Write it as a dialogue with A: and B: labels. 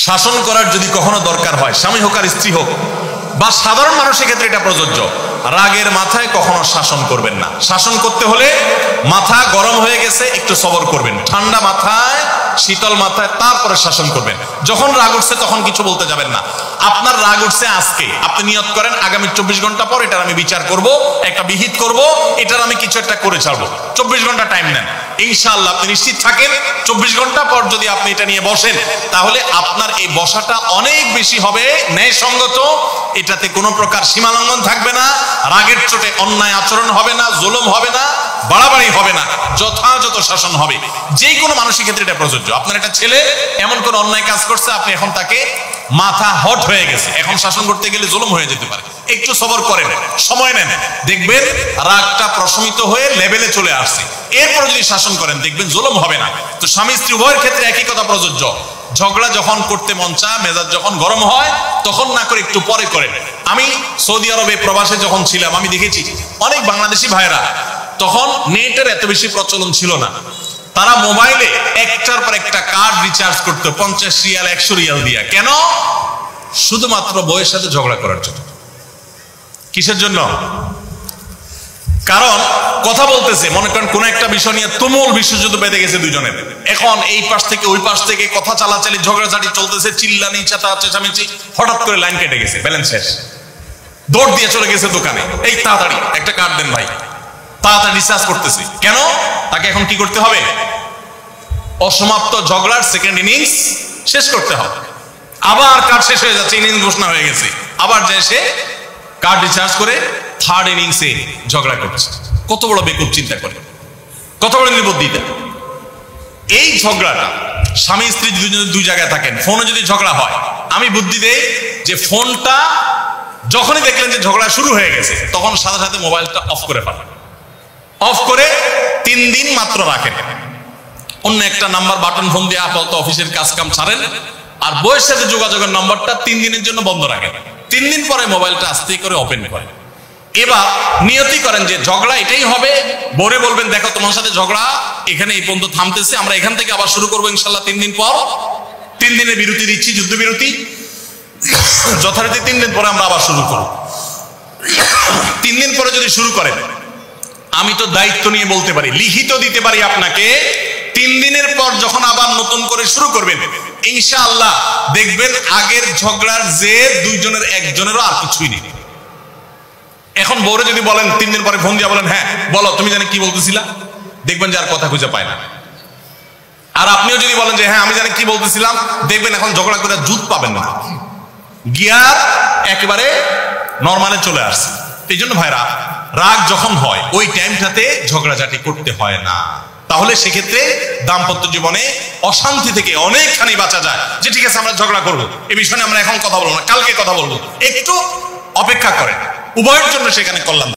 A: শাসন করার যদি কখনো দরকার হয়, স্বামী হোক আর স্ত্রী হোক বা সাধারণ মানুষের ক্ষেত্রে এটা প্রযোজ্য, রাগের মাথায় কখনো শাসন করবেন না। শাসন করতে হলে মাথা গরম হয়ে গেছে একটু সবর করবেন, ঠান্ডা মাথায় শীতল মাথায় তারপরে শাসন করবেন। যখন রাগ উঠছে তখন কিছু বলতে যাবেন না। আপনার রাগ উঠছে আজকে, আপনি নিয়ত করেন আগামী 24 ঘন্টা পর এটার আমি বিচার করব, একটা বিহিত করব, এটার আমি কিছু একটা করে ছাড়বো। 24 ঘন্টা টাইম নেন, ইনশাআল্লাহ আপনি নিশ্চিত থাকেন 24 ঘন্টা পর যদি আপনি এটা নিয়ে বসেন তাহলে আপনার এই বসাটা অনেক বেশি হবে ন্যায়সঙ্গত। এটাতে কোনো প্রকার সীমালঙ্ঘন থাকবে না, রাগের চোটে অন্যায় আচরণ হবে না, জুলুম হবে না, বাড়াবাড়ি হবে না, যথাযথ শাসন হবে। যে কোনো মানুষের ক্ষেত্রে এটা প্রযোজ্য। আপনার একটা ছেলে এমন কোন অন্যায় কাজ করছে, আপনি এখন তাকে মাথা হট হয়ে গেছে, এখন শাসন করতে গেলে জুলুম হয়ে যেতে পারে, একটু সবর করেন, সময় নেন, দেখবেন রাগটা প্রশমিত হয়ে লেভেলে চলে আসছে। এরপর যদি শাসন করেন দেখবেন জুলুম হবে না। তো স্বামী স্ত্রী উভয়ের ক্ষেত্রে একই কথা প্রযোজ্য। ঝগড়া যখন করতে মন চায়, মেজাজ যখন গরম হয় তখন না করে একটু পরে করেন। আমি সৌদি আরবে প্রবাসে যখন ছিলাম আমি দেখেছি অনেক বাংলাদেশি ভাইরা, তখন নেটের এত বেশি প্রচলন ছিল না, তারা মোবাইলে একটার পর একটা কার্ড রিচার্জ করতো 50 রিয়াল 100 রিয়াল দিয়া। কেন? শুধুমাত্র বউয়ের সাথে ঝগড়া করার জন্য। কিসের জন্য? কারণ কথা বলতেছে, মনে করেন কোন একটা বিষয় নিয়ে তুমুল বিশ্বযুদ্ধ বেঁধে গেছে দুজনের, এখন এই পাশ থেকে ওই পাশ থেকে কথা চালাচালি ঝগড়াঝাটি চলতেছে, চিল্লানি চেঁচামেচি, হঠাৎ করে লাইন কেটে গেছে, ব্যালেন্স শেষ, দৌড় দিয়ে চলে গেছে দোকানে, এই তাড়াতাড়ি একটা কার্ড দেন ভাই, তাড়াতাড়ি রিচার্জ করতেছে। কেন? তাকে এখন কি করতে হবে? অসমাপ্ত ঝগড়ার সেকেন্ড ইনিংস শেষ করতে হবে। আবার কার্ড শেষ হয়ে যাচ্ছে, ইনিংস ঘোষণা হয়ে গেছে, আবার যায় সে কার্ড রিচার্জ করে থার্ড ইনিংসে ঝগড়া করছে। কত বড় বেকুব চিন্তা করে, কত বড় নির্বুদ্ধিতা। এই ঝগড়াটা স্বামী স্ত্রী দুই জায়গায় থাকেন, ফোনে যদি ঝগড়া হয়, আমি বুদ্ধি দেই যে ফোনটা যখনই দেখলেন যে ঝগড়া শুরু হয়ে গেছে তখন সাথে সাথে মোবাইলটা অফ করে ফেলেন, অফ করে 3 দিন মাত্র রাখেন, অন্য একটা নাম্বার বাটন ফোন দিয়ে আপাতত অফিসের কাজ কাম ছাড়েন, আর বউয়ের সাথে যোগাযোগের নাম্বারটা 3 দিনের জন্য বন্ধ রাখেন। 3 দিন পরে মোবাইলটা আস্তে করে ওপেন করেন। এবার নিয়তি করেন যে ঝগড়া এটাই হবে, বউরে বলবেন দেখো তোমার সাথে ঝগড়া এখানে এই পর্যন্ত থামতেছে, আমরা এখান থেকে আবার শুরু করবো ইনশাল্লাহ 3 দিন পর। 3 দিনের বিরতি দিচ্ছি, যুদ্ধবিরতি, যথারীতি 3 দিন পরে আমরা আবার শুরু করব। 3 দিন পরে যদি শুরু করেন, আমি তো দায়িত্ব নিয়ে বলতে পারি, লিখিত দিতে পারি আপনাকে, 3 দিনের পর যখন আবার নতুন করে শুরু করবেন ইনশাআল্লাহ দেখবেন আগের ঝগড়ার যে দুইজনের একজনেরও আর কিছুই নেই। এখন বউরে যদি বলেন 3 দিন পরে ফোন দিয়ে বলেন হ্যাঁ বলো তুমি জানি কি বলতেছিলা, দেখবেন যে আর কথা খুঁজে পায় না। আর আপনিও যদি বলেন যে হ্যাঁ আমি জানি কি বলতেছিলাম, দেখবেন এখন ঝগড়া করে জুত পাবেন না, গিয়ার একেবারে নরমালে চলে আসছে। এই জন্য ভাইরা রাগ যখন হয় ওই টাইমটাতে ঝগড়াঝাটি করতে হয় না, তাহলে সেক্ষেত্রে দাম্পত্য জীবনে অশান্তি থেকে অনেকখানি বাঁচা যায়। যে ঠিক আছে আমরা ঝগড়া করবো, এই বিষয়ে আমরা এখন কথা বলবো না, কালকে কথা বলবো, একটু অপেক্ষা করেন, উভয়ের জন্য সেখানে কল্যাণ।